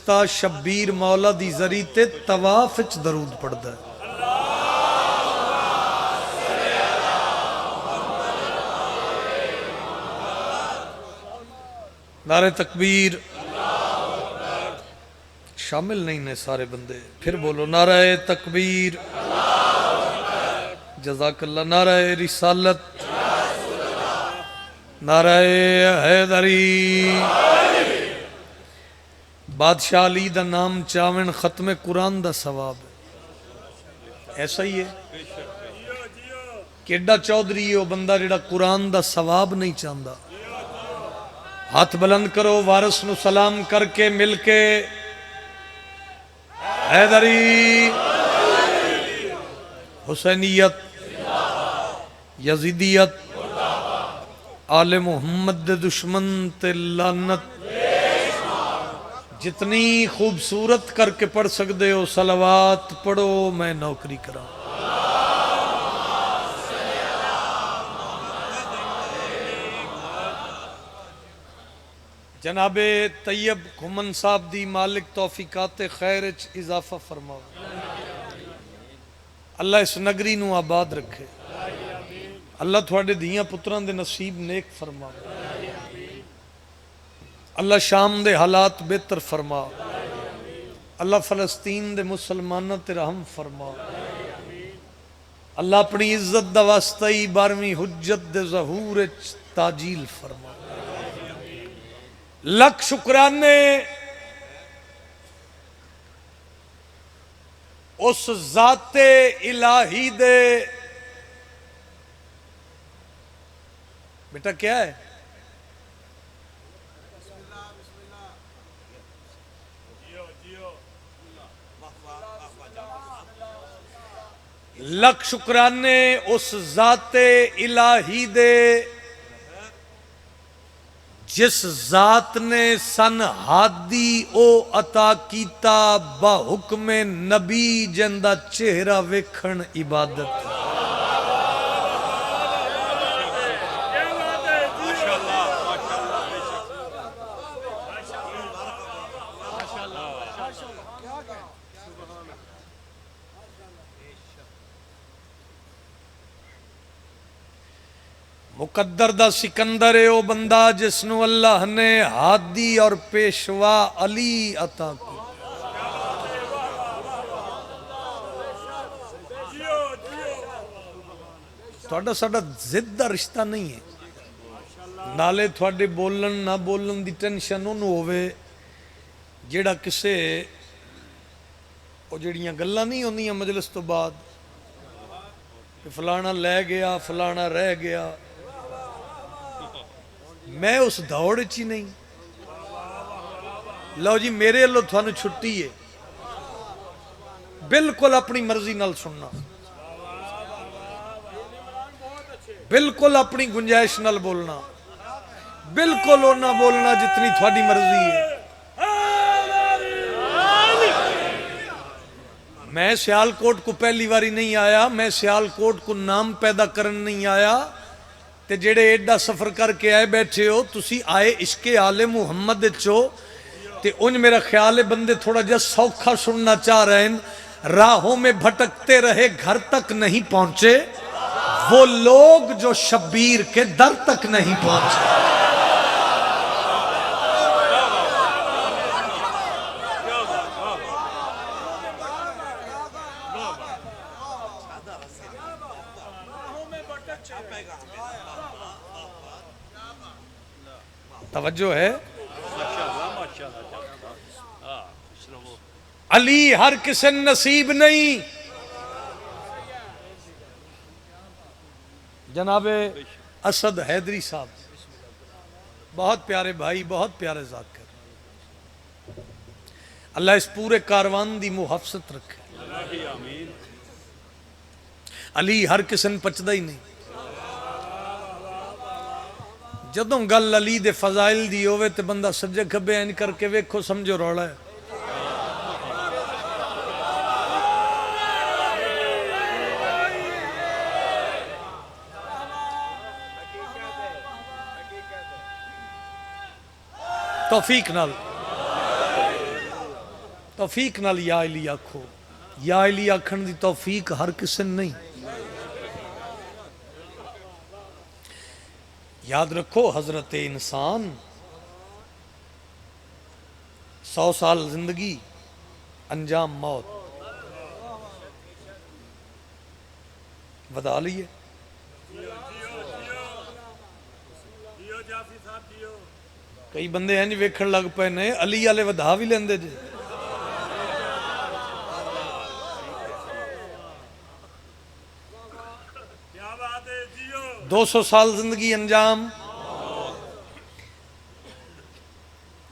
استاد شبیر مولا دی ذری تے طواف وچ درود پڑھدا ہے. نعرہ تکبیر. شامل نہیں نے سارے بندے, پھر بولو نعرہ تکبیر. جزاک اللہ. نعرہ رسالت. نعرہ حیدری. بادشاہ علی دا نام چاون ختم قرآن دا ثواب ہے. ایسا ہی ہے. کیڈا چودھری ہے وہ بندہ جڑا قرآن دا ثواب نہیں چاہتا. ہاتھ بلند کرو وارث نو سلام کر کے مل کے. حیدری. حسینیت. یزیدیت. آل محمد دے دشمن تے لعنت. جتنی خوبصورت کر کے پڑھ سکتے ہو صلوات پڑھو, میں نوکری کرا. جناب طیب کھمن صاحب دی مالک توفیقات خیر اچ اضافہ فرماؤ. اللہ اس نگری نو آباد رکھے. اللہ تھوڑے دیاں پتران دے نصیب نیک فرما. اللہ شام دے حالات بہتر فرما. اللہ فلسطین دے مسلمانہ تے رحم فرما. اللہ اپنی عزت دا واسطہ 12ویں حجت دے ظہور اچ تاجیل فرما. لکھ شکرانے اس ذات الہی دے. بیٹا کیا ہے؟ لکھ شکرانے اس ذات الہی دے جس ذات نے سن ہادی او عطا کیتا با حکم نبی جندہ چہرہ ویکھن عبادت. مقدر دا سکندر ہے او بندہ جس نو اللہ نے ہادی اور پیشوا علی عطا کی. تھوڑا ساڑا ضد دا رشتہ نہیں ہے. نالے تھوڑے بولن نہ بولن دی ٹینشن انہوں ہوئے جیڑا کسے او جیڑیاں گلہ نہیں ہوندیاں مجلس تو بعد کہ فلانا لے گیا فلانا رہ گیا. میں اس دوڑ چی نہیں. لو جی میرے اللہ تھانو چھٹی ہے. بالکل اپنی مرضی نال سننا, بالکل اپنی گنجائش نال بولنا, بالکل اونا بولنا جتنی تھوڑی مرضی ہے. میں سیال کوٹ کو پہلی باری نہیں آیا, میں سیال کوٹ کو نام پیدا کرن نہیں آیا. تے جڑے ایڈا سفر کر کے آئے بیٹھے ہو تسی آئے عشق آل محمد چو تے ان میرا خیال ہے بندے تھوڑا جا سوکھا سننا چاہ رہے ہیں. راہوں میں بھٹکتے رہے گھر تک نہیں پہنچے وہ لوگ جو شبیر کے در تک نہیں پہنچے. توجہ ہے. علی ہر کسی نصیب نہیں. جناب اسد حیدری صاحب بہت پیارے بھائی, بہت پیارے ذاکر. اللہ اس پورے کاروان دی محافظت رکھے. علی ہر کسی نے پچدا ہی نہیں. جدوں گل علی دے فضائل دی ہوئے تے بندہ سجے کھبے این کر کے ویکھو سمجھو روڑا ہے. توفیق نال توفیق نال یا علی آکھو. یا علی آکھن دی توفیق ہر کسی نہیں. یاد رکھو حضرت انسان 100 سال زندگی انجام موت. ودا لیے کئی بندے ہیں ویکھن لگ پے نے علی والے ودا بھی لیندے جے. 200 سال زندگی انجام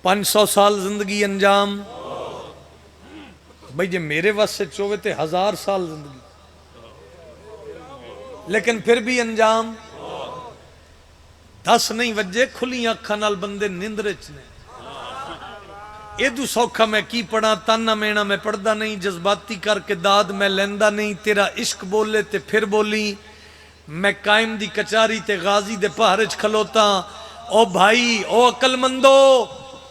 500 سال زندگی انجام. بھئی جے میرے واسطے چوہے تے 1000 سال زندگی لیکن پھر بھی انجام 10 نہیں وجے کھلی آنکھاں نال بندے نیندرے چ نے. ایدو سوکھا میں کی پڑھا تانا مینا میں پڑھدا نہیں جذباتی کر کے داد میں لیندا نہیں. تیرا عشق بولے تے پھر بولی میں قائم دی کچاری تے غازی دے پہرچ کھلوتا. او بھائی او عقل مندو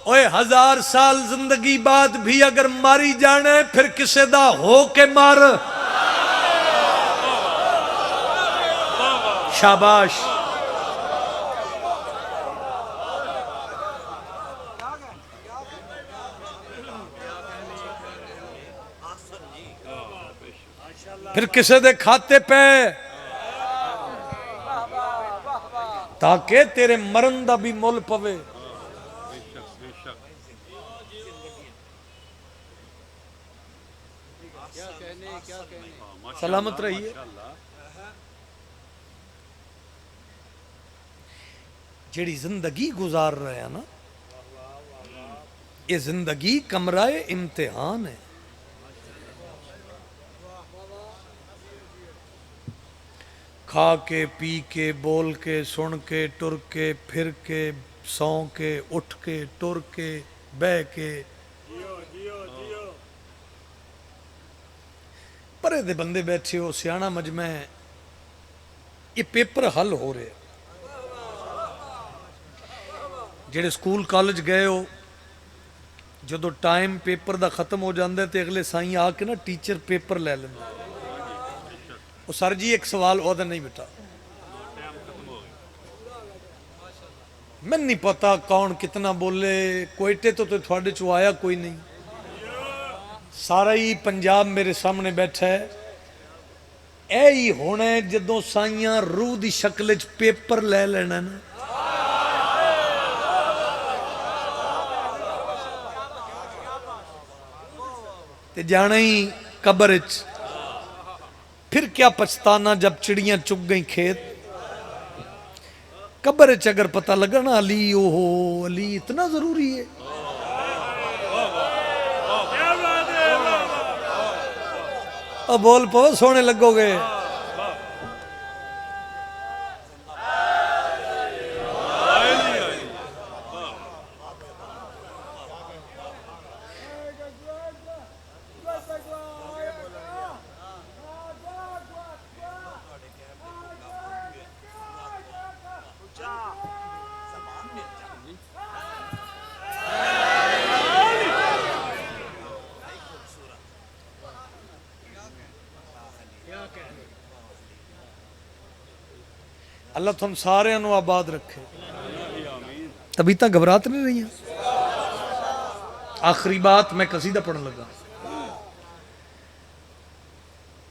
اوے 1000 سال زندگی بعد بھی اگر ماری جانے پھر کسے دا ہو کے مار. شاباش. پھر کسے دے کھاتے پہ تاکہ تیرے مرن دا بھی مول پوے. سلامت رہیے. جیڑی زندگی گزار رہے ہیں نا یہ زندگی کمرہ امتحان ہے. کھا کے پی کے بول کے سن کے ٹر کے پھر کے سو کے اٹھ کے ٹر کے بہ کے پرے دے بندے بیٹھے ہو سیاںا مجمع ہے. یہ پیپر حل ہو رہے جڑے سکول کالج گئے ہو جدو ٹائم پیپر دا ختم ہو جاندہ ہے تے اگلے سائیں آ کے نا ٹیچر پیپر لے لیندے. وہ سر جی ایک سوال عہدہ نہیں بیٹا میں نہیں پتا کون کتنا بولے کوئٹے تو تھوڑے چو آیا کوئی نہیں. سارا ہی پنجاب میرے سامنے بیٹھا ہے. اے ہی ہونا ہے جدوں سائیاں روح دی شکل چ پیپر لے لینا نا. تے جانا ہی قبر چ. پھر کیا پچھتانا جب چڑیاں چگ گئیں کھیت. قبر چ اگر پتہ لگا نا علی اوہو علی اتنا ضروری ہے. اب بول پو سونے لگو گے. اللہ تم سارے انو آباد رکھے. طبیعتاں گھبرات نہیں رہی ہیں. آخری بات میں قصیدہ پڑھنے لگا.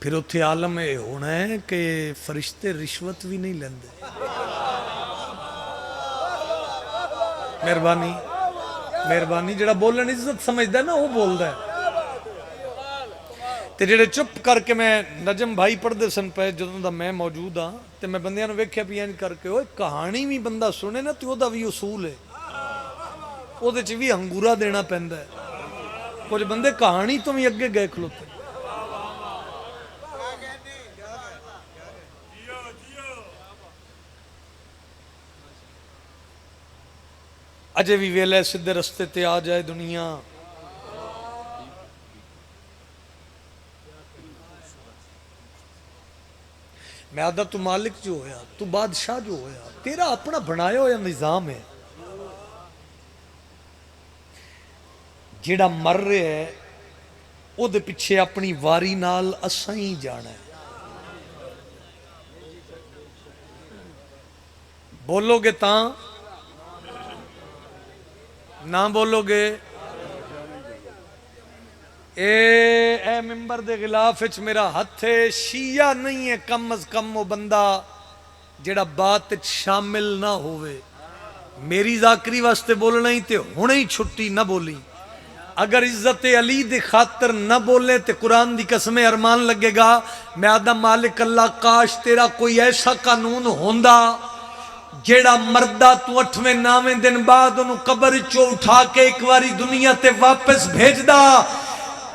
پھر اتھے عالم یہ ہونا ہے کہ فرشتے رشوت بھی نہیں لیندے. مہربانی مہربانی جڑا بولن عزت سمجھدا ہے نا وہ بولدا ہے. تے جڑے چپ کر کے میں نجم بھائی پڑھ دے سن پہ جدوں دا میں موجود ہاں تے میں بندیاں نوں ویکھیا بھی این کر کے اوے کہانی بھی بندہ سنے نا تے او دا بھی اصول ہے. او دے چ بھی ہنگورا دینا پیندا ہے. کچھ بندے کہانی تو بھی اگے گئے کھلوتے. اجے بھی ویلے سدھے رستے تے آ جائے دنیا. میں آدھا تو مالک جو ہویا تو بادشاہ جو ہویا تیرا اپنا بنایا ہویا نظام ہے. جیڑا مر رہے ہے او دے پیچھے اپنی واری نال اساں ہی جانا ہے. بولو گے تاں نہ بولو گے اے ممبر دے غلاف وچ میرا ہتھ ہے. شیعہ نہیں ہے کم از کم وہ بندہ جڑا بات شامل نہ ہوئے. میری ذاکری واسطے بولنا ہی تے ہونے ہی چھٹی نہ بولی. اگر عزت علی دے خاطر نہ بولے تے قرآن دی قسم ارمان لگے گا میں آدم مالک اللہ کاش تیرا کوئی ایسا قانون ہوندا جیڑا مردہ تو 8ویں 9ویں دن بعد انہوں قبر چو اٹھا کے ایک واری دنیا تے واپس بھیج دا.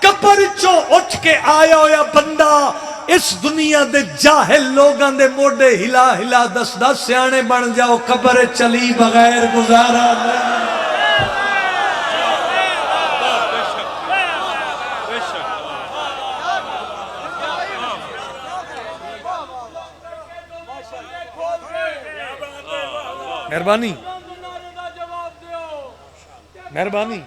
قبر چو اٹھ کے آیا ہویا بندہ اس دنیا دے جاہل لوگاں دے موڑے ہلا ہلا دس دس سیانے بن جاؤ. قبر چلی بغیر گزارا نہیں. مہربانی مہربانی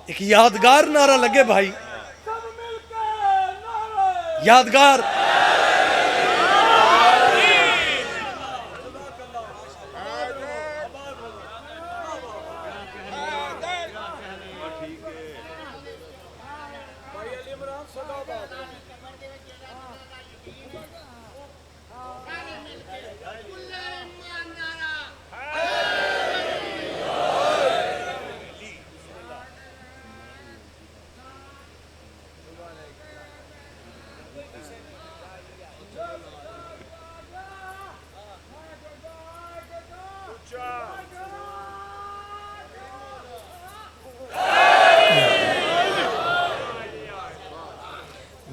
ایک یادگار نعرہ لگے بھائی یادگار.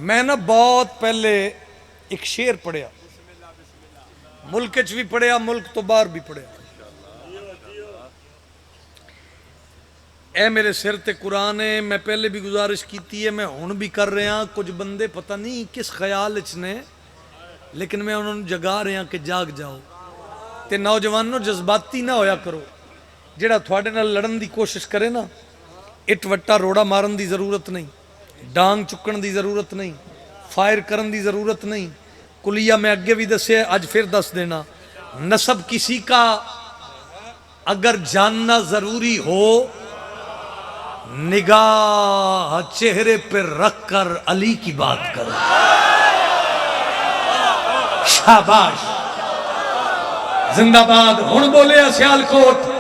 میں نا بہت پہلے ایک شعر پڑھیا ملک چ بھی پڑھیا ملک تو باہر بھی پڑھیا. اے میرے سر تے قرآن ہے. میں پہلے بھی گزارش کیتی ہے میں ہن بھی کر رہا. کچھ بندے پتہ نہیں کس خیال اچ نے لیکن میں انہوں نے جگا رہا کہ جاگ جاؤ تے نوجوانوں جذباتی نہ ہویا کرو. جڑا تھوڑے نال لڑن دی کوشش کرے نا اٹ وٹا روڑا مارن دی ضرورت نہیں. ڈانگ چکن دی ضرورت نہیں. فائر کرن دی ضرورت نہیں. کلیہ میں اگے بھی دسے آج پھر دس دینا. نسب کسی کا اگر جاننا ضروری ہو نگاہ چہرے پر رکھ کر علی کی بات کرو. شاباش زندہ باد. ہن بولے سیال کوٹ.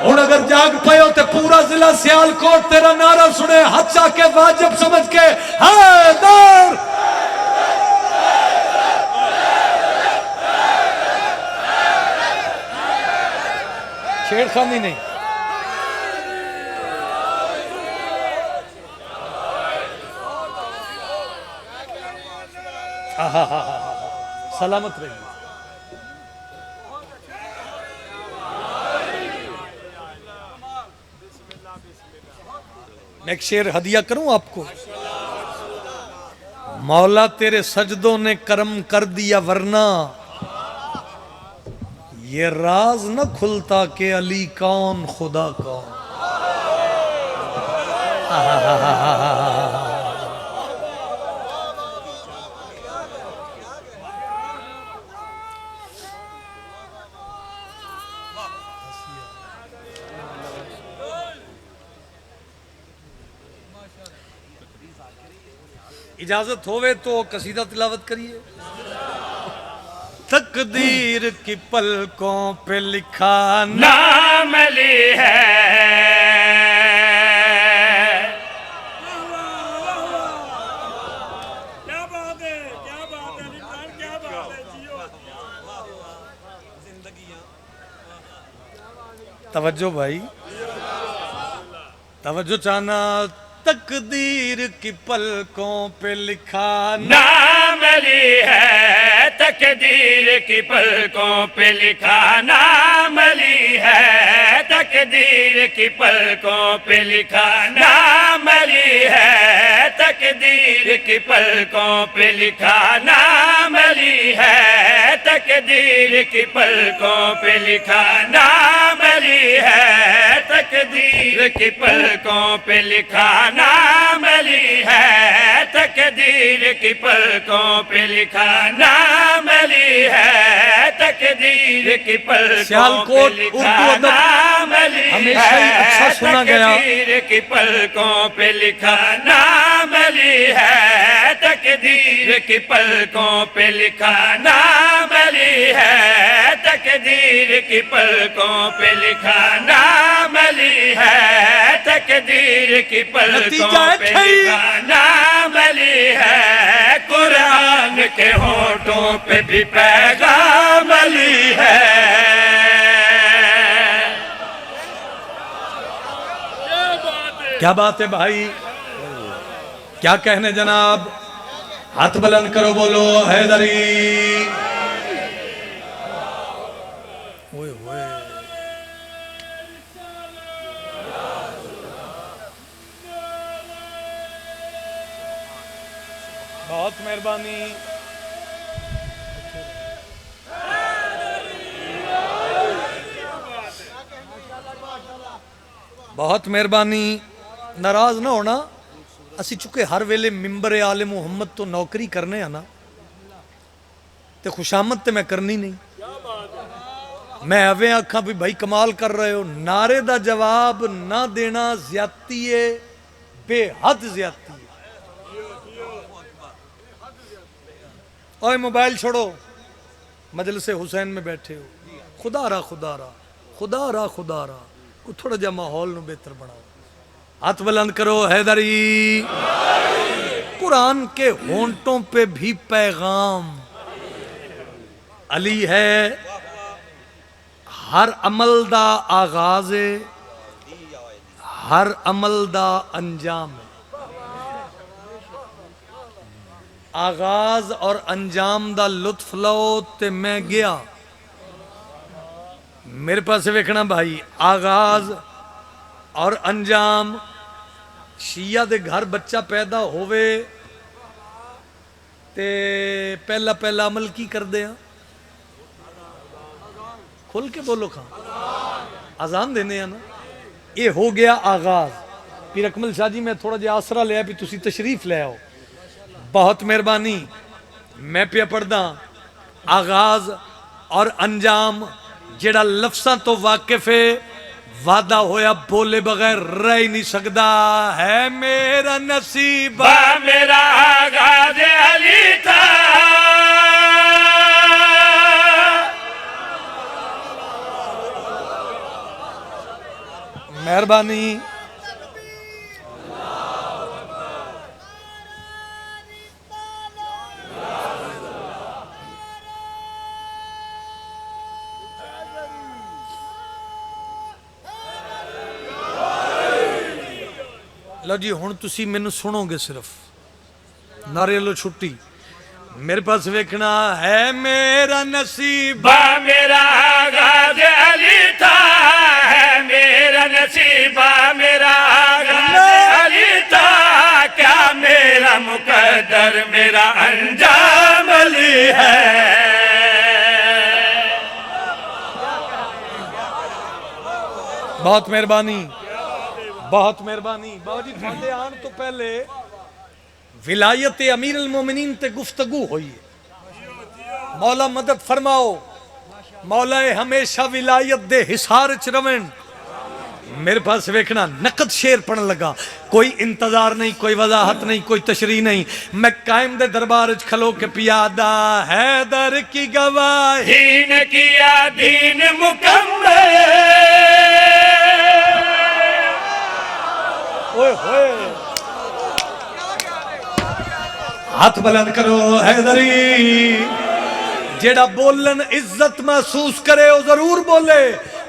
ہن اگر جاگ پئے ہو تے پورا ضلع سیال کوٹ تیرا نعرہ سنے ہاتھ چاہ کے واجب سمجھ کے حیدر. چھیڑ خانی نہیں. سلامت رہیے. میں ایک شعر ہدیہ کروں آپ کو. مولا تیرے سجدوں نے کرم کر دیا ورنہ یہ راز نہ کھلتا کہ علی کون خدا کون. اجازت ہوئے تو قصیدہ تلاوت کریے. تقدیر کی پلکوں پہ لکھا نام علی ہے. توجہ بھائی توجہ چاہنا، تقدیر کی پلکوں پہ لکھا نام علی ہے، تقدیر کی پلکوں پہ لکھا نام علی ہے، تقدیر کی پلکوں پہ لکھا نام علی ہے، تقدیر کی پلکوں پہ لکھا نام علی ہے، تقدیر کی پلکوں پہ لکھا نام علی ہے، تقدیر کی پلکوں پہ لکھا نام علی ہے، تقدیر کی پلکوں پہ لکھا نام علی ہے، تقدیر کی پلکوں پہ لکھا نام علی ہے، تقدیر کی پلکوں پہ لکھا نام علی ہے، تقدیر کی پلکوں پہ لکھا نام علی ہے، تقدیر کی پلکوں پہ لکھا نام علی ہے، تقدیر کی پلکوں پہ لکھا نام علی ہے، قرآن کے ہونٹوں پہ بھی پیغام علی ہے۔ کیا بات ہے بھائی، کیا کہنے جناب، ہاتھ بلند کرو، بولو حیدری۔ اوئے ہوئے، بہت مہربانی، بہت مہربانی، ناراض نہ ہونا، اسی چکے ہر ویلے ممبر آل محمد تو نوکری کرنے ہیں نا، تے خوشامد تے میں کرنی نہیں، میں اویں آکھاں بھی بھائی کمال کر رہے ہو، نعرے دا جواب نہ دینا زیادتی ہے، بے حد زیادتی ہے۔ اوے موبائل چھوڑو، مجلس حسین میں بیٹھے ہو، خدا را خدا را خدا را خدا را کو تھوڑا جا ماحول نو بہتر بناؤ، ہاتھ بلند کرو، حیدری۔ قرآن کے ہونٹوں پہ بھی پیغام علی ہے، ہر عمل دا آغاز ہے، ہر عمل دا انجام ہے۔ آغاز اور انجام دا لطف لو تے میں گیا، میرے پاس ویکھنا بھائی، آغاز اور انجام، شیعہ دے گھر بچہ پیدا ہوئے تے پہلا پہلا عمل کی کر دیا، کھل کے بولو کھاں، اذان دینے ہیں نا، یہ ہو گیا آغاز۔ پیر اکمل شاہ جی میں تھوڑا جا آسرا لیا بھی تسی تشریف لے آؤ، بہت مہربانی، میں پیا پڑھدا، آغاز اور انجام جڑا لفظاں تو واقف ہے، وعدہ ہویا بولے بغیر رہ ہی نہیں سکدا، ہے میرا نصیب میرا آغاز علی تھا، مہربانی، لو جی ہن تسی مینوں سنو گے، صرف نعرے لو چھٹی، میرے پاس ویکھنا، ہے میرا نصیب میرا آغاز علی تھا، ہے میرا نصیب میرا آغاز علی تھا، کیا میرا مقدر میرا انجام علی ہے۔ بہت مہربانی، بہت مہربانی، بابا جی تھوڑے آن تو پہلے ولایت امیر المومنین تے گفتگو ہوئی ہے، مولا مدد فرماؤ، مولا ہمیشہ ولایت دے حصار چ رون۔ میرے پاس ویکھنا، نقد شعر پڑھن لگا، کوئی انتظار نہیں، کوئی وضاحت نہیں، کوئی تشریح نہیں، میں قائم دے دربار وچ کھلو کے پیادہ حیدر کی گواہی نے کیا دین مکمل، اوئے ہوئے، ہاتھ بلند کرو حیدری، جیڑا بولن عزت محسوس کرے وہ ضرور بولے،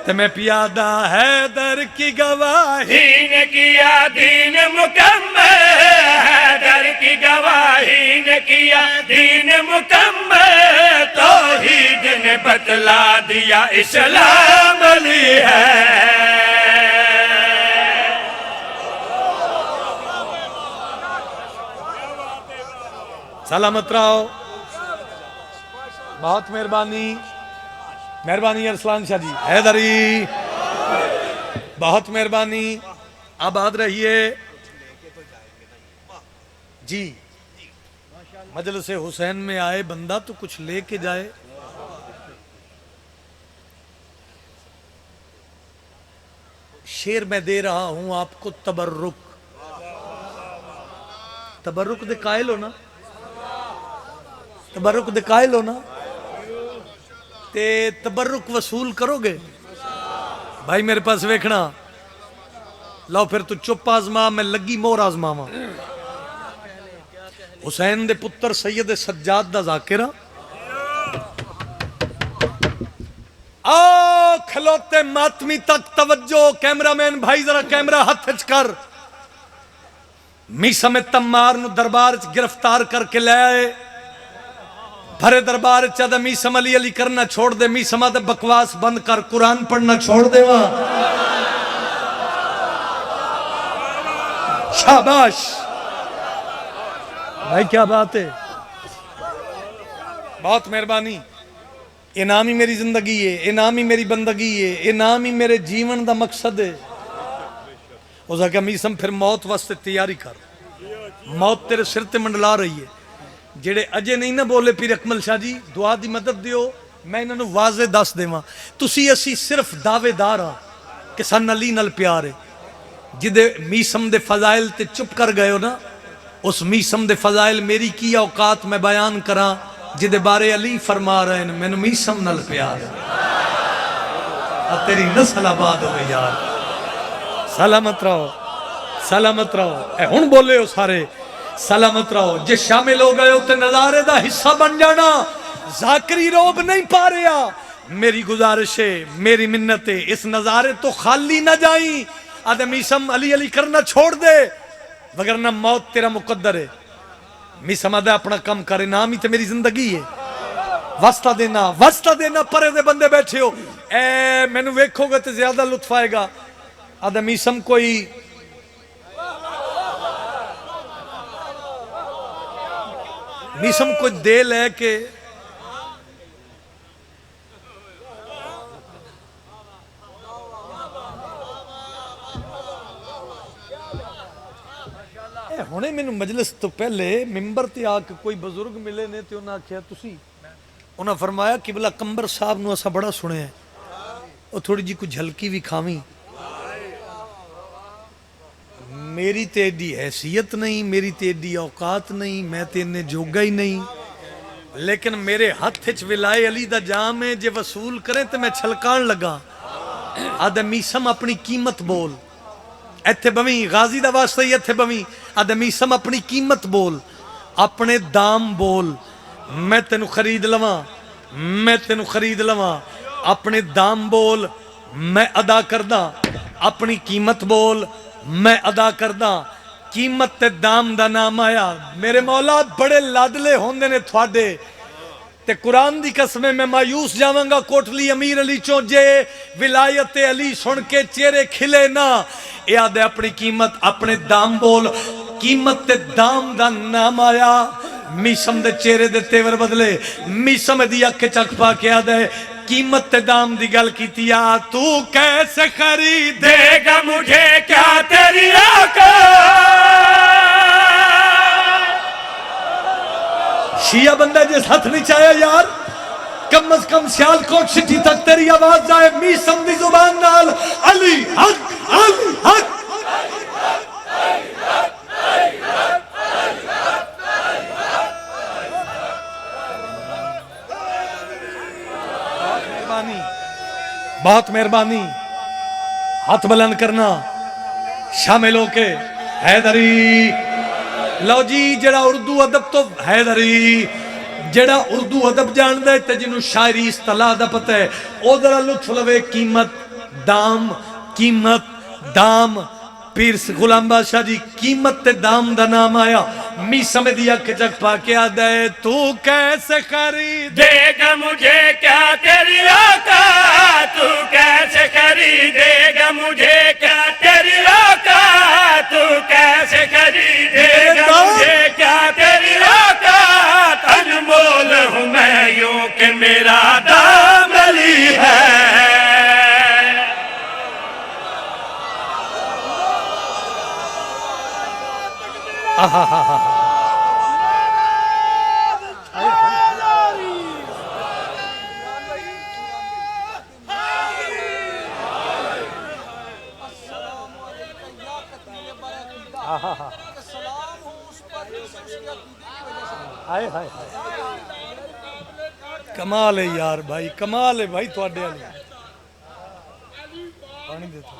تے میں پیادہ حیدر کی گواہی نے نے کیا دین مکمل، حیدر کی گواہی نے کیا دین مکمل، توحید نے بتلا دیا اسلام علی ہے۔ سلامت رہو، بہت مہربانی، مہربانی ارسلان شاہ جی، حیدری بہت مہربانی، آباد رہیے جی۔ مجلس حسین میں آئے بندہ تو کچھ لے کے جائے۔ شیر میں دے رہا ہوں آپ کو تبرک، تبرک دے قائل ہو نا، تبرک دے قائل ہو نا، تے تبرک وصول کرو گے بھائی میرے پاس ویکھنا، لو پھر تو چپ آزما، میں لگی مور آزماواں۔ حسین دے پتر سید سجاد دا ذاکرہ آ کھلوتے ماتمی تک توجہ، کیمرہ مین بھائی ذرا کیمرہ ہاتھ اچ کر، میسم تمار نو دربار چ گرفتار کر کے لے آئے، بھرے دربار چاہتا میسم علی علی کرنا چھوڑ دے، میسم آدھے بکواس بند کر، قرآن پڑھنا چھوڑ دے وہاں۔ شاباش بھائی، کیا بات ہے، بہت مہربانی۔ یہ نام ہی میری زندگی ہے، یہ نام ہی میری بندگی ہے، یہ نام ہی میرے جیون دا مقصد ہے۔ اس نے کہا میسم پھر موت واسطے تیاری کر، موت تیرے سر تے منڈلا رہی ہے۔ جڑے اجے نہیں نہ بولے پیر اکمل شاہ جی، دعا دی مدد دیو، میں انہوں نے واضح دس دیواں، تسی اسی صرف دعوے دار ہاں کہ سن علی نال پیار ہے۔ جدے میسم دے فضائل تے چپ کر گئے ہو نا، اس میسم دے فضائل میری کی اوقات میں بیان کراں، جدے بارے علی فرما رہے ہیں میں میسم نال پیار ہے، تیری نسل آباد ہوئے یار۔ سلامت رہو، سلامت رہو، اے ہن بولے ہو سارے، سلامت رہو۔ جے شامل ہو گئے ہو تے نظارے دا حصہ بن جانا، ذاکری روب نہیں پا رہا، میری گزارش ہے، میری منت ہے، اس نظارے تو خالی نہ جائیں، آدھے میسم علی علی کرنا چھوڑ دے، وگرنہ موت تیرا مقدر ہے۔ میسم آدھے اپنا کم کرے، نام ہی تے میری زندگی ہے، واسطہ دینا، واسطہ دینا، پرے دے بندے بیٹھے ہو، اے میں نو ویکھو گے تے زیادہ لطف آئے گا۔ آدھے میسم کوئی میسم کوئی دے لے کے ہونے میں مجلس تو پہلے ممبر تے آ کے کوئی بزرگ ملے نے تے انہاں کیا تسی، انہاں فرمایا قبلہ کمبر صاحب نو اسا بڑا سنے ہیں، اور تھوڑی جی کوئی جھلکی بھی کھاویں، میری تے ایڈی حیثیت نہیں، میری تے ایڈی اوقات نہیں، میں تے انہیں جوگا ہی نہیں، لیکن میرے ہاتھ وچ ولائے علی دا جام ہے، جے وصول کریں تے میں چھلکان لگا۔ آدھے میسم اپنی قیمت بول، ایتھے بویں غازی دا واسطہ ہی ایتھے بویں، آدھے میسم اپنی قیمت بول، اپنے دام بول، میں تینو خرید لواں، میں تینو خرید لواں، اپنے دام بول میں ادا کرداں، اپنی قیمت بول میں ادا کرداں۔ قیمت تے دام دا نام آیا، میرے مولا بڑے لادلے ہوندے نے تھوڑے، تے قرآن دی قسمیں میں مایوس جاواں گا کوٹلی امیر علی چوں جے ولایت علی سن کے چہرے کھلے نہ، یاد ہے اپنی قیمت اپنے دام بول، قیمت تے دام دا نام آیا، میسم دے چہرے دے تیور بدلے، میسم دی اکھ چک پا کے یاد ہے قیمت تے دام دی گل کیتی، تو کیسے خریدے گا مجھے کیا تیری آقا، شیعہ بندہ جس ہاتھ نہیں چاہیا یار، کم از کم سیال کوٹ سٹی تک تیری آواز جائے میسم دی زبان نال، علی حق، علی حق، بہت مہربانی، ہاتھ بلند کرنا، شامل ہو کے حیدری۔ لو جی جڑا اردو ادب تو حیدری، جڑا اردو ادب جان دے تے جنہوں شاعری اصطلاح دا پتہ ہے، او ذرا لطف لوے، قیمت دام، قیمت دام، پیر غلام بادشاہ جی قیمت تے دام دا نام آیا می سمے دیا کچک پا کے آدھے تو کیسے خرید دے گا مجھے کیا تیری اوقات تو کیسے خریدے گا مجھے کیا تیری اوقات تو کیسے خریدے گا مجھے کیا تیری اوقات انمول ہوں میں یوں کہ میرا دام علی ہے کمال ہے یار بھائی کمال ہے بھائی تواڈے والی پانی دے تو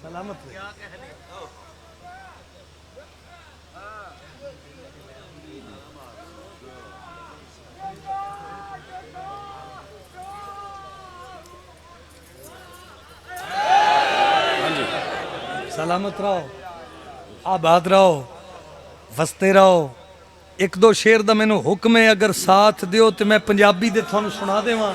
سلامت ہے سلامت رہو آباد رہو وستے رہو ایک دو شیر دا مینوں حکم ہے اگر ساتھ دیو تو میں پنجابی دے تھانوں سنا دیواں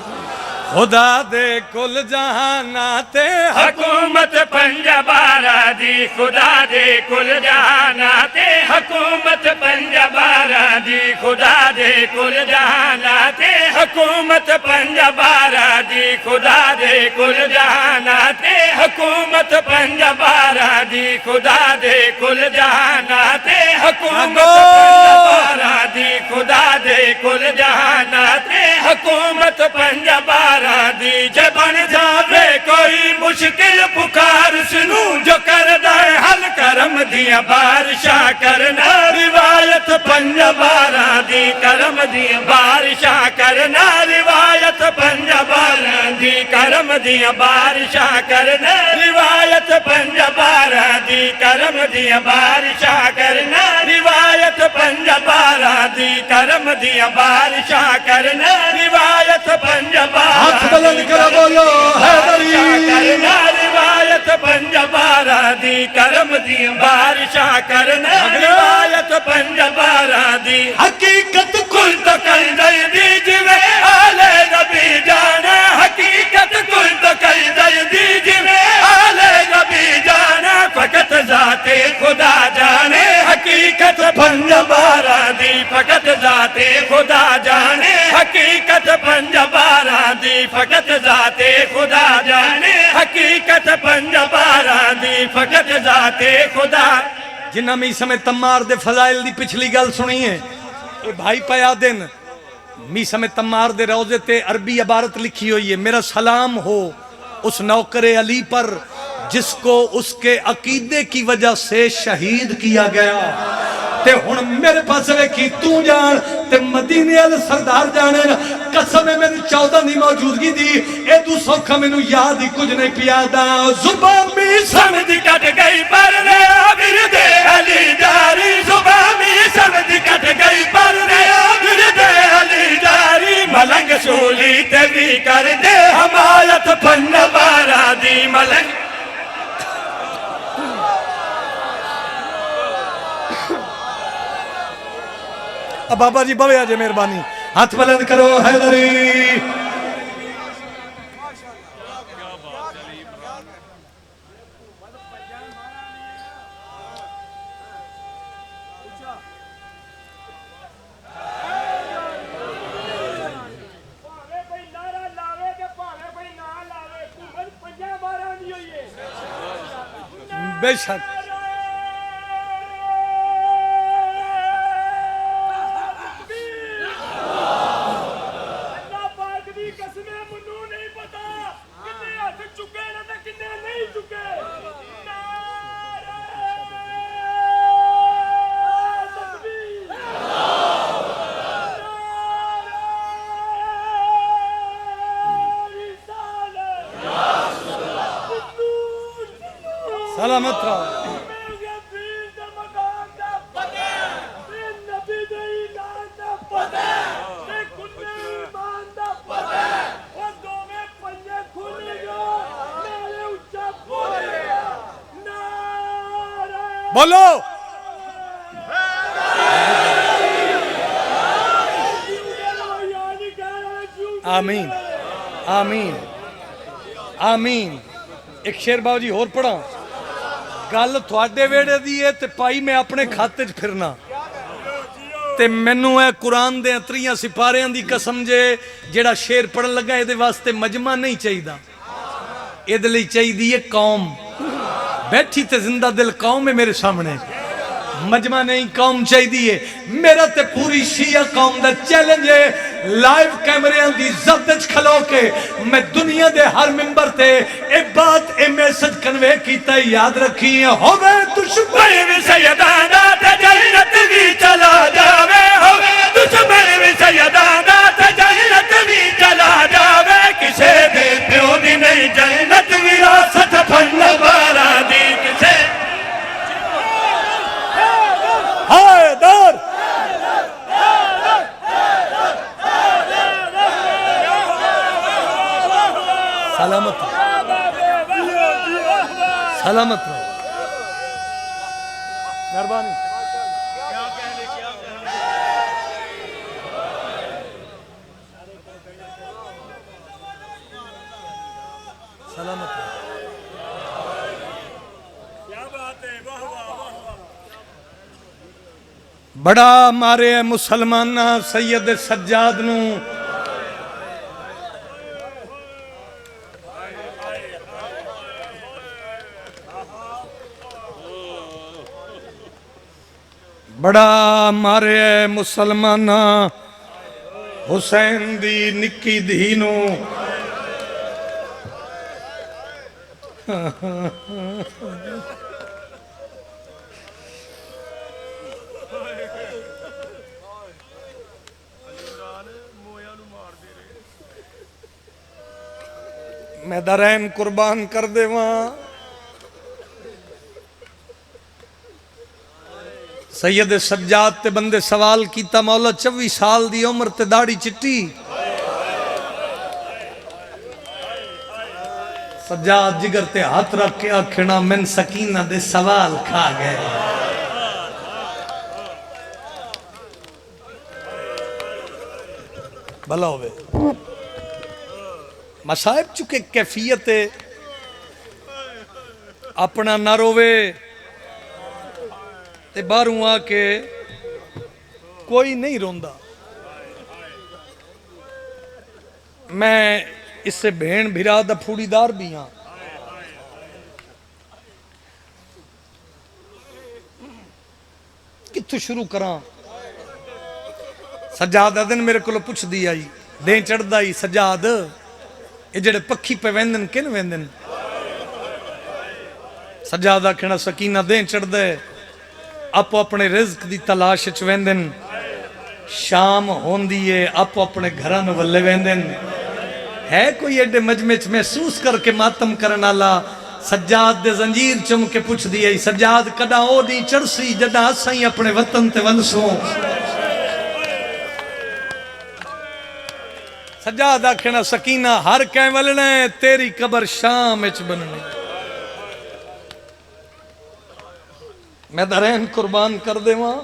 خدا دے کل جہانات تے حکومت پنجابارا دی خدا دے کل جہانات حکومت پنجابارا دی خدا دے کل جہانات حکومت پنجابارا دی خدا دے کل جہانات حکومت پنجابارا دی خدا دے کل جہانات حکومت پنجابارا دی خدا دے کل جہانات حکومت پنجابارا دی جبن جاوے کوئی مشکل پکار سنوں جو کر دے حل کرم دیا بارشاہ کرنا روایت پنجابارا دی کرم دیا بارشاہ کرنا روایت پنجابارا دی کرم دیا بارشاہ کرنا روایت پنجابارا دی کرم دیا بارشاہ کرنا روایت پنجابارا دی کرم دیا بارشاہ کرنا روایت پنجابارا ہاتھ بلند کرو بولو حیدری کرنا روایت پنجابارا دی کرم دی بارشاہ کرنا روایت پنجابارا دی حقیقت کل تو کل دل دی جوے آلے نبی جانا حقیقت کل تو کل دل دی جوے آلے نبی جانا فقط ذات خدا جانے حقیقت پنجابارا دی فقط ذات خدا جانے حقیقت پنجابارا دی فقط ذات خدا جانے حقیقت پنجابارا دی فقط ذات خدا جنہ می سمے تمار دے فضائل دی پچھلی گل سنی ہے اے بھائی پیا دن می سمے تمار دے روزے تے عربی عبارت لکھی ہوئی ہے میرا سلام ہو اس نوکر علی پر جس کو اس کے عقیدے کی وجہ سے شہید کیا گیا تے ہن میرے پاس ویکھی تو جان تے مدینے والے سردار جانے قسم ہے میری 14 دی موجودگی دی اے تو سوکھا مینوں یاد ہی کچھ نہیں پیادا زبان می سمجھ کٹ گئی پر ریا ورد علی جاری زبان می سمجھ کٹ گئی پر ریا ورد علی جاری ملنگ سولی تے بھی کر دے حمایت پنجابارا دی ملنگ اب بابا جی بوے آجے مہربانی ہاتھ بلند کرو حیدری بے شک سلامت رہو. بولو آمین آمین آمین. ایک شیر باو جی اور پڑھا. گل تھوڑے ویڑے دی ہے تے پائی میں اپنے کھاتے چ پھرنا تے مینوں ہے قرآن دے 3 سپاریاں دی قسم جے جیڑا شیر پڑھن لگا اے دے واسطے مجمع نہیں چاہیدا. اے دے لئی چاہیدی ہے قوم بیٹھی تے زندہ دل قوم ہے میرے سامنے. مجمع نہیں قوم چاہیدی ہے. میرا تے پوری شیعہ قوم دا چیلنج ہے لائیو کیمریاں دی زبدچ کھلو کے میں دنیا دے ہر ممبر تے اے بات اے میسج کنوے کیتا ہے. یاد رکھی ہے ہوئے دشمن بھی سیدانا تے جنت بھی چلا جاوے. ہوئے دشمن بھی سیدانا تے جنت بھی چلا جاوے. کسے دے پیو دی نہیں جنت وراثت پھن بارا دی کسے. حیدر سلامت رہو سلامت رہو. مہربانی. سلامت رہو. بڑا مارے مسلمانہ سید سجاد نو بڑا مارے مسلمانہ حسین دی نکی دھی نو. میں درین قربان کر دے وہاں. سید سجاد تے بندے سوال کیتا مولا 24 سال دی عمر تے داڑھی چٹی. سجاد جگر تے ہاتھ رکھ کے آکھنا من سکینہ دے سوال کھا گئے. بھلا ہوئے مصائب چکے کیفیت اپنا نہ روے تے باہروں آ کے کوئی نہیں روندا. میں اس سے بہن بھرا دا پھوڑی دار بھی ہاں. کتھوں شروع کراں. سجاد دن میرے کو پوچھ دی آئی دیں چڑھ دائی سجاد یہ جڑے پکھی پہ ویندن کن ویندن. سجاد آکھنا سکینہ دیں چڑھ دے آپ اپنے رزق دی تلاش چ ویندن. شام ہوندی ہے آپ اپنے گھران والے ویندن. ہے کوئی ایڈے مجمع چ محسوس کر کے ماتم کرنا لا. سجاد دے زنجیر چم کے پوچھ دی آئی سجاد کدا او دی چڑسی جدا سائیں اپنے وطن تے ولسوں. سجاد آکھنا سکینہ ہر کہیں ولنے تیری قبر شام اچ بننے. میں درین قربان کر دے وہاں.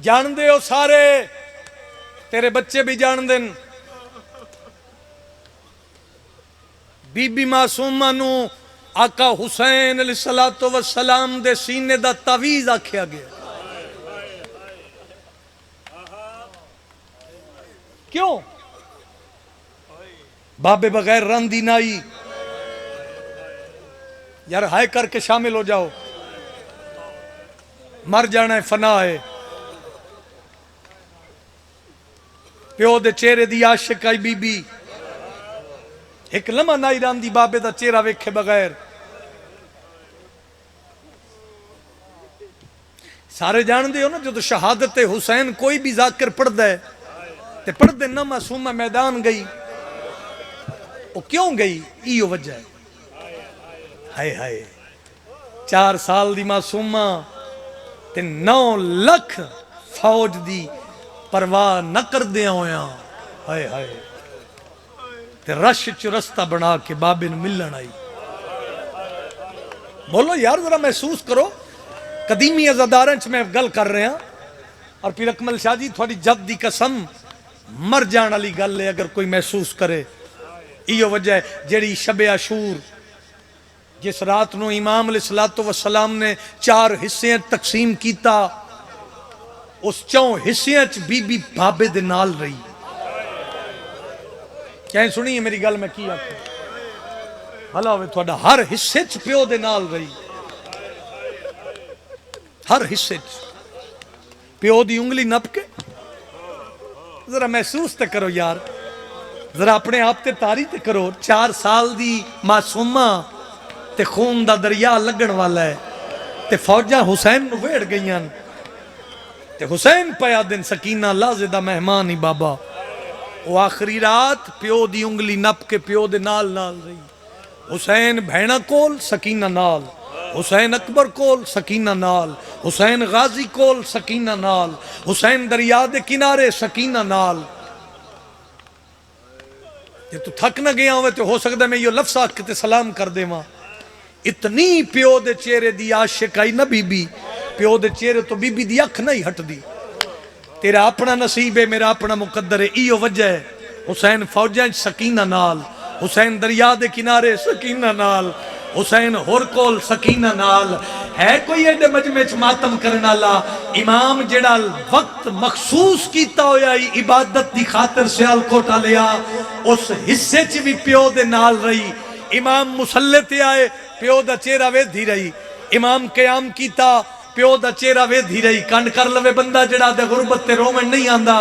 جان دے ہو سارے تیرے بچے بھی جان دن. بی بی معصومہ نو آقا حسین علیہ السلام دے سینے دا تعویذ آکھیا گیا. کیوں؟ بابے بغیر راندی نائی. یار ہائے کر کے شامل ہو جاؤ مر جانا ہے فنا ہے. پیو دے چہرے دی عاشق آئی بی بی ایک لمحہ نائی راندی بابے دا چہرہ ویکھے بغیر. سارے جان دے ہو نا جو شہادت حسین کوئی بھی ذاکر پڑھ دے تے پڑھ دے نہ معصومہ میدان گئی. وہ کیوں گئی؟ ایو وجہ ہے ہائے ہائے 4 سال دی معصومہ تے 9 لکھ فوج دی پرواہ نہ کر دیا ہویا ہائے ہائے تے رش چ رستہ بنا کے بابے نو ملن آئی. بولو یار ذرا محسوس کرو قدیمی عزاداراں چ میں گل کر رہا ہاں. اور پھر اکمل شاہ جی تھوڑی جد دی قسم مر جان والی گل ہے اگر کوئی محسوس کرے. ایو وجہ ہے جیڑی شب عاشور جس رات نو امام علیہ الصلوۃ والسلام نے 4 حصے تقسیم کیتا اس 4 حصے چ بی بی بابے دے نال رہی. کہیں سنی ہے میری گل میں کی آکھاں بھلا ہوئے تھوڑا ہر حصے چ پیو دے نال رہی. ہر حصے چ پیو دی انگلی نپ کے ذرا محسوس تے کرو یار ذرا اپنے آپ تے تاری تے کرو. 4 سال دی معصومہ تے خون دا دریا لگن والا ہے تے فوجاں حسین نو ویڑ گئیاں تے حسین پیا دن سکینہ لازدہ مہمان ہی بابا. وہ آخری رات پیو دی انگلی نپ کے پیو دے نال نال رہی. حسین بھینا کول سکینہ نال حسین اکبر کول سکینہ نال حسین غازی کول سکینہ نال حسین دریا دے کنارے سکینہ نال. یہ تو تھک نہ گیا ہوئے تو ہو سکتا ہے میں یہ لفظ آکھ کے سلام کر دے ماں. اتنی پیو دے چہرے دی عاشق آئی نہ بی بی پیو دے چہرے تو بی بی دی اکھ نہیں ہٹ دی. تیرا اپنا نصیب ہے میرا اپنا مقدر ہے. ایو وجہ ہے حسین فوجاں سکینہ نال حسین دریا دے کنارے سکینہ نال حسین ہور کول سکینہ نال. ہے کوئی ایڈے مجمع چ ماتم کرنا لا امام جڑا وقت مخصوص کیتا ہویا عبادت دی خاطر سیال کوٹا لیا اس حصے چ بھی پیو دے نال رہی. امام مسلح تے آئے پیو دا چہرہ ویدھی رہی. امام قیام کیتا پیو دا چہرہ ویدھی رہی. کنڈ کر لوے بندہ جڑا دے غربت تے رومن نہیں آندا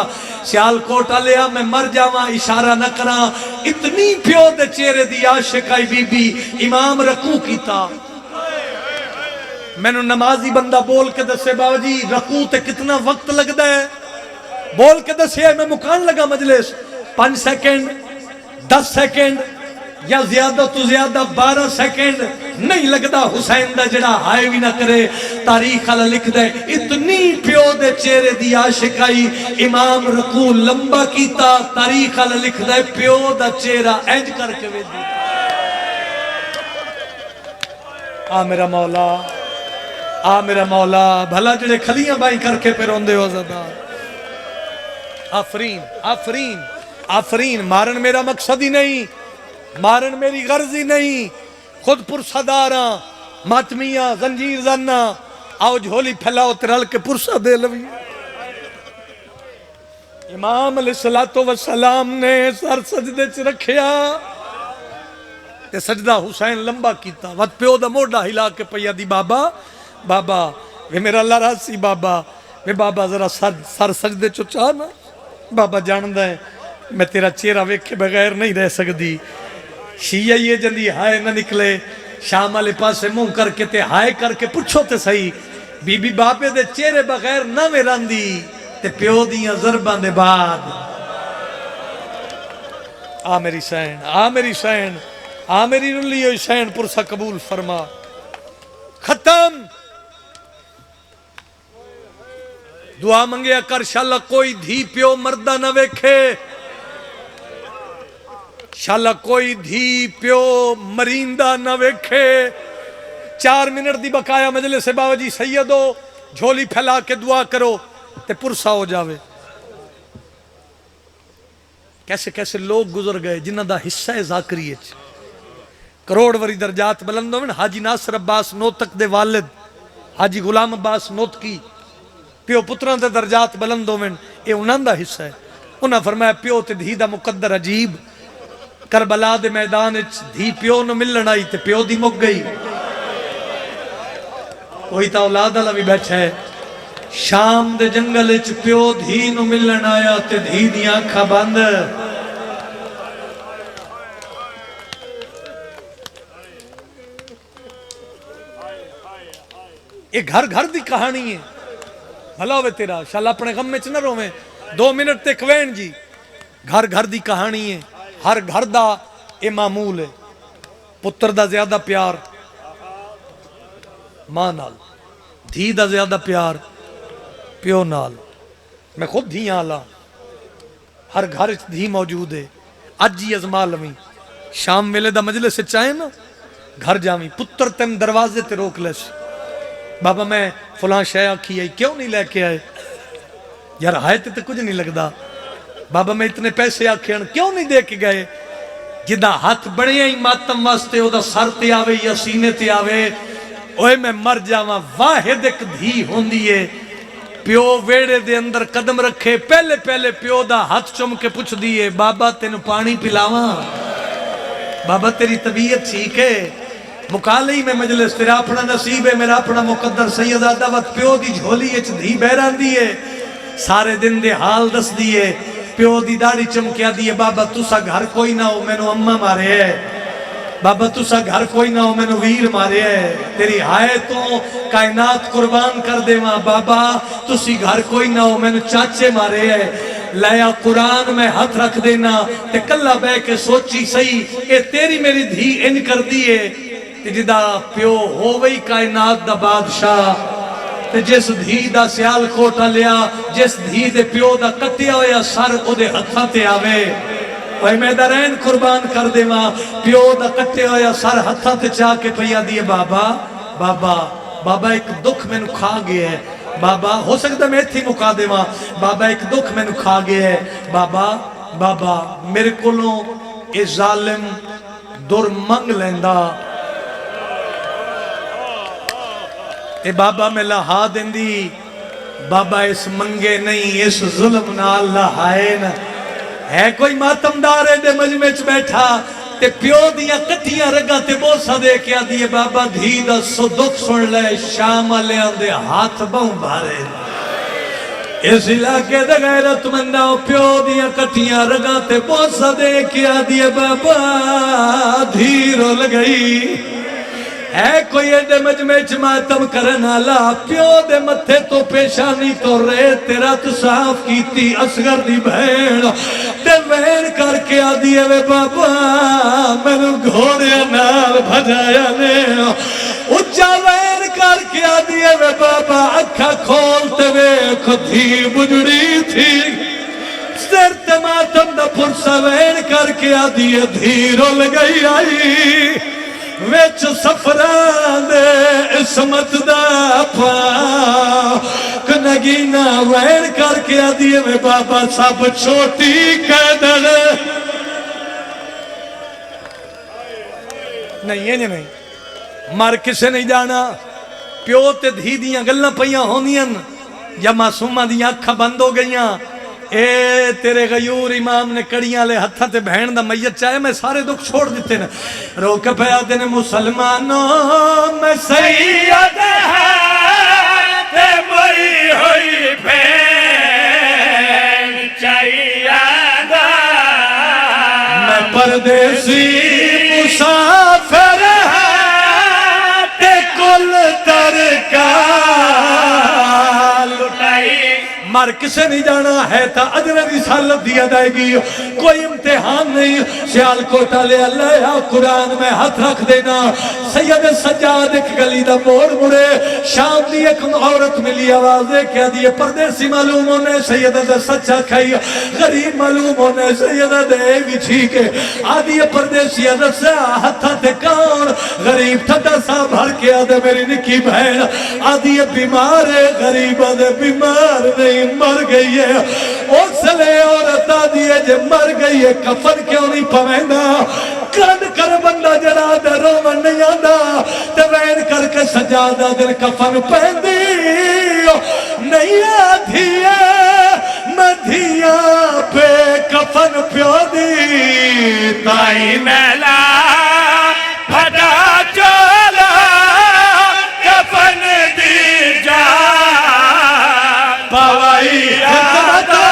سیال کوٹا لیا میں مر جاواں اشارہ نہ کراں. اتنی پیو دے چہرے دی عاشق آئی بی بی امام رکوع کیتا. میں نے نمازی بندہ بول کے دسے بابا جی رکوع تے کتنا وقت لگدا ہے بول کے دسے میں مکان لگا مجلس 5 سیکنڈ 10 سیکنڈ یا زیادہ تو زیادہ 12 سیکنڈ نہیں لگدا. حسین دا جڑا ہائے بھی نہ کرے تاریخ والا لکھ دے اتنی پیو دے چہرے دی عاشق آئی امام رکوع لمبا کیتا. تاریخ والا لکھ دے پیو دا چہرہ اینج کر کے ویدی. آ میرا مولا آ میرا مولا بھلا جڑے کھلیاں بائی کر کے پہ روندے ہو زدہ. آفرین آفرین آفرین. مارن میرا مقصد ہی نہیں مارن میری غرض ہی نہیں. خود پرساداراں ماتمیاں زنجیر زنہ آؤ جھولی پھیلاؤ ترل کے پرسا دے لوی. امام علیہ السلام نے سر سجدے چ رکھیا تے سجدہ حسین لمبا کیتا. وقت پیو دا موڑا ہلا کے پیا دی بابا بابا وے میرا اللہ راسی بابا وے بابا ذرا سر سجدے چو چاہنا. بابا جاندہ ہے میں تیرا چہرہ ویکھ کے بغیر نہیں رہ سکتی. شیعہ یہ جندی ہائے نہ نکلے شام والے پاسے منہ کر کے تے ہائے کر کے پوچھو تے صحیح بی بی بابے دے چہرے بغیر نہ ویراندی تے پیو دیاں ضرباں دے بعد. آ میری سین آ میری سین آ میری رلی ہوئی سین پرسا قبول فرما. ختم دعا منگیا کر شاءاللہ کوئی دھی پیو مردہ نہ ویکھے. شاءاللہ کوئی دھی پیو مریندا نہ ویکھے. 4 منٹ دی بقایا مجلس بابا جی سیدو جھولی پھیلا کے دعا کرو تے پرسا ہو جاوے. کیسے کیسے لوگ گزر گئے جنہ دا حصہ ہے ذاکریت کروڑ وری درجات بلند ہوئے. حاجی ناصر عباس نوتک دے والد حاجی غلام عباس نوتکی پیو پتران دے درجات بلند ہوئے. اے انہاں دا حصہ ہے. انہاں فرمایا پیو تے دھی دا مقدر عجیب. کربلا دے میدان دھی پیو نو ملن آئی تے پیو دی مک گئی. کوئی تا اولاد اللہ بھی بیٹھا ہے شام دے جنگل پیو دھی نو ملن آیا تے دھی دی آنکھا بند. یہ گھر گھر دی کہانی ہے. بھلا ہوئے تیرا شاءاللہ اپنے غم میں چ نہ رویں. 2 منٹ تے کوین جی گھر گھر دی کہانی ہے. ہر گھر دا اے معمول ہے. پتر دا زیادہ پیار ماں نال دھی دا زیادہ پیار پیو نال میں خود دھیاں آلا ہر گھر دھی موجود ہے اج ہی ازما لویں شام ویلے دا مجلس چاہے نا گھر جاویں پتر تین دروازے تے روک لے سی بابا میں فلاں شے آکھی آئی کیوں نہیں لے کے آئے یار آئے تے کچھ نہیں لگدا بابا میں اتنے پیسے آکھے کیوں نہیں دے کے گئے جدہ ہاتھ بڑے ہی ماتم واسطے او دا سر تے آوے یا سینے تے آوے اوے میں مر جاواں واحد ایک دھی ہوندی ہے پیو ویڑے دے اندر قدم رکھے پہلے پہلے پیو دا ہاتھ چم کے پوچھ دیئے بابا تینو پانی پلاواں بابا تیری طبیعت ٹھیک ہے مکالئی میں مجلس تیرا اپنا نصیب ہے میرا اپنا مقدر سید آدھوت پیو دی جھولی اچ دھی بیران دیئے سارے دن دے حال دس دیئے پیو دی داڑی چمکیا دیئے بابا تُسا گھر کوئی نہ ہو میں نو اممہ مارے ہے بابا تُسا گھر کوئی نہ ہو میں نو ویر مارے ہے تیری ہائے تو کائنات قربان کر دے ماں بابا تُسی گھر کوئی نہ ہو میں نو چاچے مارے ہے لیا قرآن میں ہاتھ رکھ دینا تے کلہ بے کے سوچی صحیح اے تیری میری دھی ان کر دیئے تے جدا پیو ہو وئی کائنات دا بادشاہ تے جس دھی دا سیال کوٹا لیا جس دھی دے پیو دا کٹیا ہویا سر او دے ہتھاں تے آوے اوہ میدرین قربان کر دے ماں پیو دا کٹیا ہویا سر ہتھاں تے چاہ کے پیا دیئے بابا بابا بابا ایک دکھ میں نو کھا گیا ہے بابا ہو سکتا میں تھی مکا دے ماں بابا ایک دکھ میں نو کھا گیا ہے بابا بابا میرے کولوں اے ظالم دور منگ لیندہ اے بابا میں لہا دیندی بابا اس منگے نہیں اس ظلم نہ اللہ آئے نہ ہے کوئی ماتم دارے دے مجمع چ بیٹھا تے پیو دیا کٹیاں رگا تے بوسا دے کیا دیئے بابا دھی دا سو دکھ سن لے شام لے دے ہاتھ باؤں بھارے اس علاقے دے غیرت مندہ پیو دیا کٹیاں رگا تے بوسا دے کیا دیئے بابا دھی رو لگئی ہے کوئی ایڈے مجمع ماتم کرنا لا پیو دے متھے تو پیشانی تو رے تیرا تو صاف کیتی اصغر دی بھیڑ تے وین کر کے آدھیے وے بابا میں نو گھوڑے نال بھجایا نے اچھا وین کر کے آدھیے وے بابا اکھا کھولتے وے کھتی بجڑی تھی سر تے ماتم دا پرسا وین کر کے آدھیے دھیرو لگئی آئی ویچ سفران دے اسمت دا پا کنگینا وین کر کے آدھیے میں بابا سب چھوٹی قیدر نہیں یہ نہیں مار کسے نہیں جانا پیو تے دھی دیاں گلنا پہیاں ہونیاں یا معصومہ دیاں اکھا بند ہو گئیاں اے تیرے غیور امام نے کڑیاں لے ہتھا تے بہن دا میت چاہے میں سارے دکھ چھوڑ دیتے نا روک پیا دینے مسلمانوں میں سید ہے تے مری ہوئی بہن چاہیے دا میں پردیسی مسافر ہے تے کل ترکا لٹائی مار کسے نہیں جانا ہے تا اجر رسالت دیا جائے گی کوئی امتحان نہیں سیال کوٹا لے اللہ یا قرآن میں ہاتھ رکھ دینا سید سجاد ایک گلی دا موڑ مڑے شام دی ایک عورت ملی آوازے کیا دیئے پردیسی معلوم ہونے سید دا سچا کھائی غریب معلوم ہونے سید دے بھی ٹھیک ہے آدھی پردیسی رسا ہتھا تے کون غریب تھٹا سا بھر کے آدھے میری نکی بہن آدھی بیمار ہے غریب آدھے بیمار نہیں مر گئی ہے اس لئے عورت آدھیے جے مر گئی ہے کفن کیوں نہیں پویندہ کند کر بندہ جڑا دے رومن نہیں آدھا توین کر کے سجادہ دل کفن پہندی نہیں آدھیے مدھیا پہ کفن پیو دی تائی میلا پھٹا چولا کفن دی جا پوائی آدھا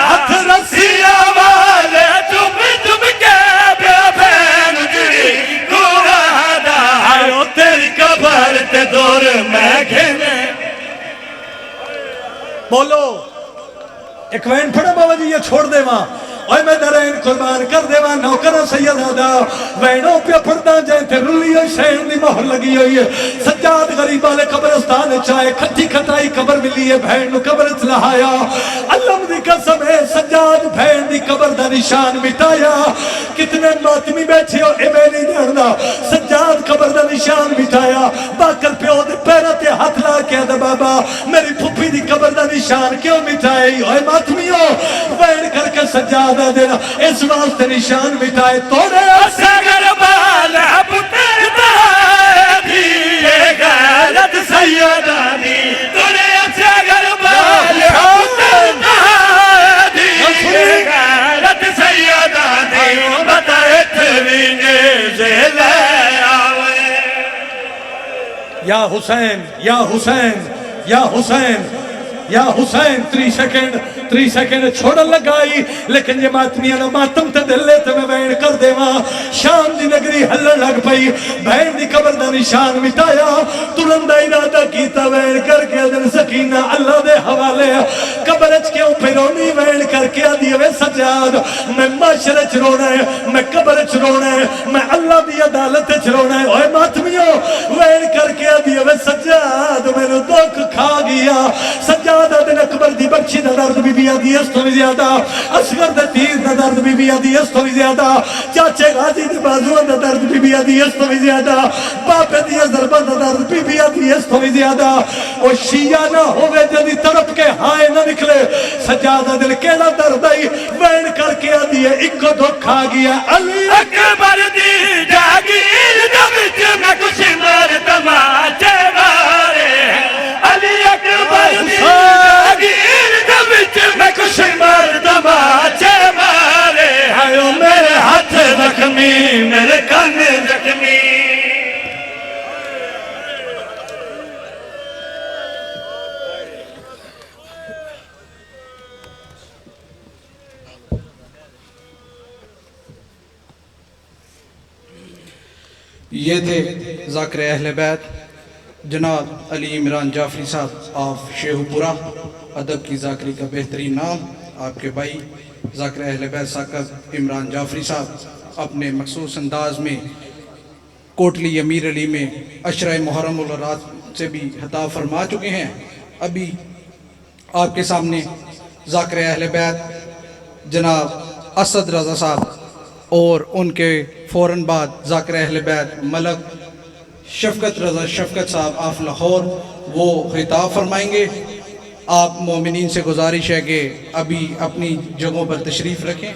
ہتھ رسیا والے تم کے بین جڑی گوڑا دا آئیو تیری قبر تے دور میں گھنے بولو ایک وین پھڑا بابا جی یہ چھوڑ دے ماں اوے میں درین قربان کر دیوا نوکر سیدہ وینوں پہ پڑھدا جائے تے رلی ہوئی سین دی مہر لگی ہوئی ہے سجاد غریب والے قبرستان چاہے کھٹی کھٹائی قبر ملی ہے بہن نو قبر چ لہایا اللہ دی قسم ہے سجاد بہن دی قبر دا نشان مٹایا کتنے ماتمی بیٹھے ہو اے میں نہیں جاندا سجاد قبر دا نشان مٹایا باکر پیو دے پیرا تے ہاتھ لا کے دا بابا میری پھپھی دی قبر دا نشان کیوں مٹائی اوے ماتمی ہو بہن کر کے سجادہ دینا اس واسطے نشان مٹائے توڑے سگر بالا پتر دی غیرت سیدہ دی توڑے سگر بالا پتر دی غیرت سیدہ دی بتائے تھوی نیزے لے آوے یا حسین یا حسین یا حسین یا حسین 3 سیکنڈ چھوڑن لگائی لیکن یہ ماتمیاں نہ ماتم تے دل لیتے میں بین کر دے ماں شام دی نگری ہلن لگ پئی بہن دی قبر دا نشان مٹایا ترندہ ارادہ کیتا بین کر کے دن سکینہ اللہ دے حوالے قبر اچ کیوں پھرونی بین کر کے آدھی وے سجاد میں معاشرے چ رونا ہے میں قبر چ رونا ہے میں اللہ دی عدالت چ رونا ہے اوے ماتمیوں بین کر کے آدھی وے سجاد میرے دکھ کھا گیا سجاد دن اکبر دی بخشی دا درد بی بی آدھی اس تو بھی زیادہ اصغر دا تیر دا درد بی بی آدھی اس تو بھی زیادہ چاچے غازی دی بازوان دا درد بی بی آدھی اس تو بھی زیادہ باپے دی ضربہ دا درد بی بی آدھی اس تو بھی زیادہ وہ شیعہ نہ ہوئے جدی طرف کے ہائے نہ نکلے سجادہ دل کیڑا درد آئی وین کر کے آدھی ہے ایک کو دکھ کھا گیا علی اکبر دی جاگیر دمت میں کچھ مر تماچے مارے علی اکبر دی جاگیر دمت میں کچھ مر تماچے مارے ہائیو میرے ہاتھ زخمی میرے کان زخمی یہ تھے ذاکر اہل بیت جناب علی عمران جعفری صاحب آف شیخو پورا ادب کی ذاکری کا بہترین نام آپ کے بھائی ذاکر اہل بیت ثاقب عمران جعفری صاحب اپنے مخصوص انداز میں کوٹلی امیر علی میں عشرہ محرم الرات سے بھی عطا فرما چکے ہیں ابھی آپ کے سامنے ذاکر اہل بیت جناب اسد رضا صاحب اور ان کے فوراً بعد ذاکر اہل بیت ملک شفقت رضا شفقت صاحب آف لاہور وہ خطاب فرمائیں گے آپ مومنین سے گزارش ہے کہ ابھی اپنی جگہوں پر تشریف رکھیں